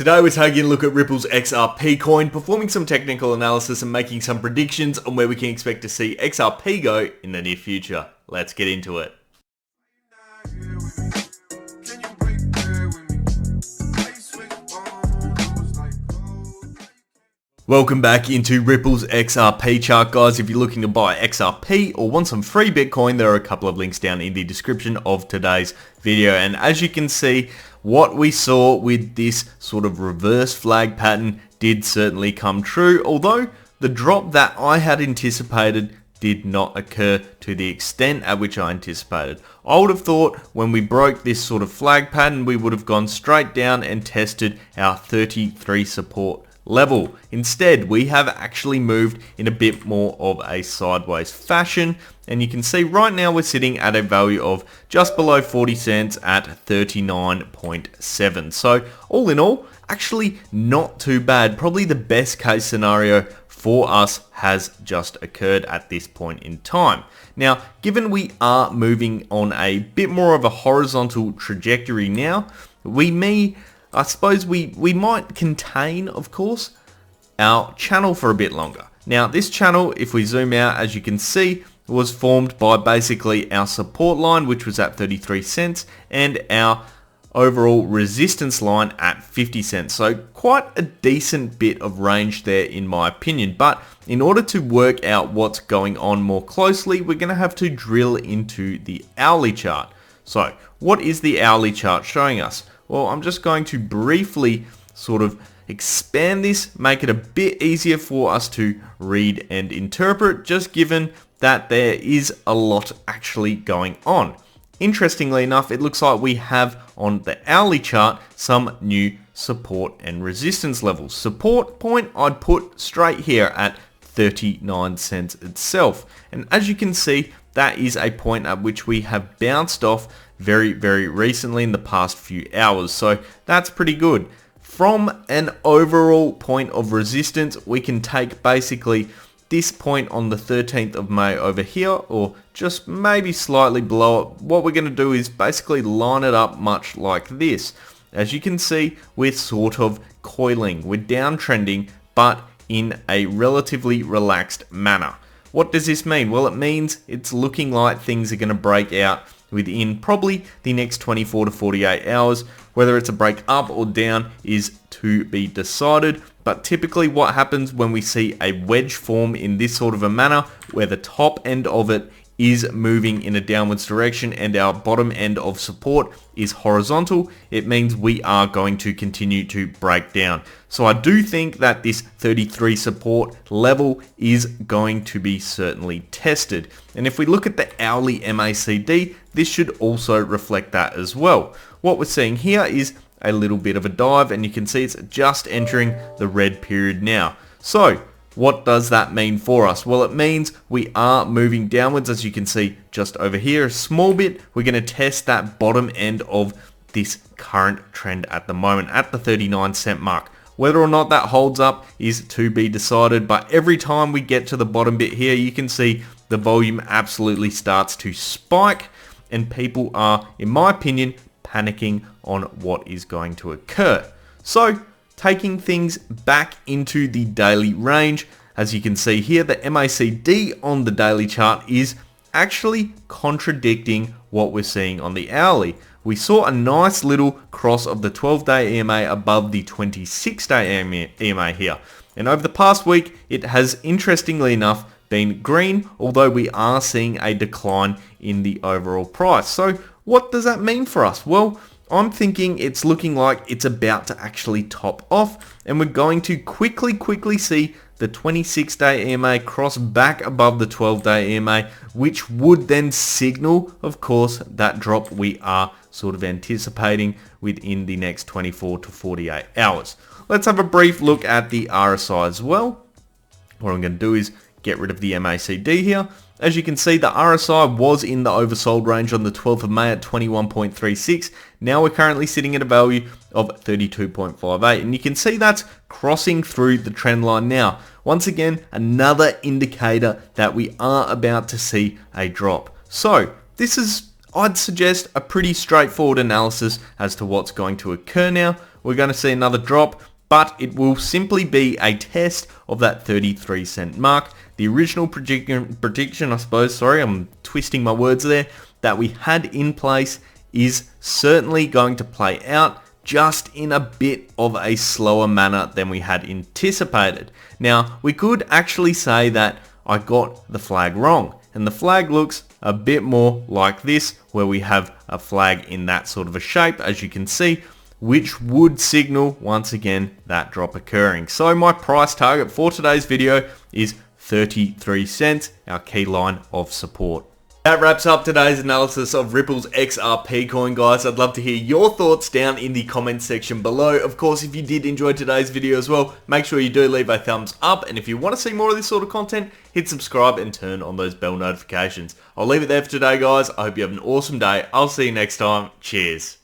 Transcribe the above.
Today we're taking a look at Ripple's XRP coin, performing some technical analysis and making some predictions on where we can expect to see XRP go in the near future. Let's get into it. Welcome back into Ripple's XRP chart, guys. If you're looking to buy XRP or want some free Bitcoin, there are a couple of links down in the description of today's video. And as you can see, what we saw with this sort of reverse flag pattern did certainly come true, although the drop that I had anticipated did not occur to the extent at which I anticipated. I would have thought when we broke this sort of flag pattern, we would have gone straight down and tested our 33 support level. Instead, we have actually moved in a bit more of a sideways fashion, and you can see right now we're sitting at a value of just below 40 cents at 39.7. So all in all, actually not too bad. Probably the best case scenario for us has just occurred at this point in time. Now, given we are moving on a bit more of a horizontal trajectory now, I suppose we might contain, of course, our channel for a bit longer. Now, this channel, if we zoom out, as you can see, was formed by basically our support line, which was at 33 cents, and our overall resistance line at 50 cents. So quite a decent bit of range there in my opinion. But in order to work out what's going on more closely, we're going to have to drill into the hourly chart. So what is the hourly chart showing us? Well, I'm just going to briefly sort of expand this, make it a bit easier for us to read and interpret, just given that there is a lot actually going on. Interestingly enough, it looks like we have on the hourly chart some new support and resistance levels. Support point I'd put straight here at 39 cents itself. And as you can see, that is a point at which we have bounced off very recently in the past few hours. So that's pretty good. From an overall point of resistance, we can take basically this point on the 13th of May over here, or just maybe slightly below it. What we're going to do is basically line it up much like this. As you can see, we're sort of coiling. We're downtrending, but in a relatively relaxed manner. What does this mean? Well, it means it's looking like things are going to break out within probably the next 24 to 48 hours. Whether it's a break up or down is to be decided. But typically what happens when we see a wedge form in this sort of a manner, where the top end of it is moving in a downwards direction and our bottom end of support is horizontal, it means we are going to continue to break down. So I do think that this 33 support level is going to be certainly tested. And if we look at the hourly MACD, this should also reflect that as well. What we're seeing here is a little bit of a dive, and you can see it's just entering the red period now. So what does that mean for us? Well, it means we are moving downwards, as you can see just over here, a small bit. We're going to test that bottom end of this current trend at the moment at the 39 cent mark. Whether or not that holds up is to be decided, but every time we get to the bottom bit here, you can see the volume absolutely starts to spike, and people are, in my opinion, panicking on what is going to occur. So taking things back into the daily range, as you can see here, the MACD on the daily chart is actually contradicting what we're seeing on the hourly. We saw a nice little cross of the 12-day EMA above the 26-day EMA here. And over the past week, it has, interestingly enough, been green, although we are seeing a decline in the overall price. So what does that mean for us? Well, I'm thinking it's looking like it's about to actually top off, and we're going to quickly see the 26-day EMA cross back above the 12-day EMA, which would then signal, of course, that drop we are sort of anticipating within the next 24 to 48 hours. Let's have a brief look at the RSI as well. What I'm going to do is get rid of the MACD here. As you can see, the RSI was in the oversold range on the 12th of May at 21.36. Now we're currently sitting at a value of 32.58, and you can see that's crossing through the trend line now. Once again, another indicator that we are about to see a drop. So this is, I'd suggest, a pretty straightforward analysis as to what's going to occur now. we're going to see another drop, but it will simply be a test of that 33-cent mark. The original prediction, I suppose, sorry, I'm twisting my words there, that we had in place is certainly going to play out, just in a bit of a slower manner than we had anticipated. Now, we could actually say that I got the flag wrong, and the flag looks a bit more like this, where we have a flag in that sort of a shape, as you can see, which would signal once again that drop occurring. So my price target for today's video is 33 cents, our key line of support. That wraps up today's analysis of Ripple's XRP coin, guys. I'd love to hear your thoughts down in the comments section below. Of course, if you did enjoy today's video as well, make sure you do leave a thumbs up. And if you want to see more of this sort of content, hit subscribe and turn on those bell notifications. I'll leave it there for today, guys. I hope you have an awesome day. I'll see you next time. Cheers.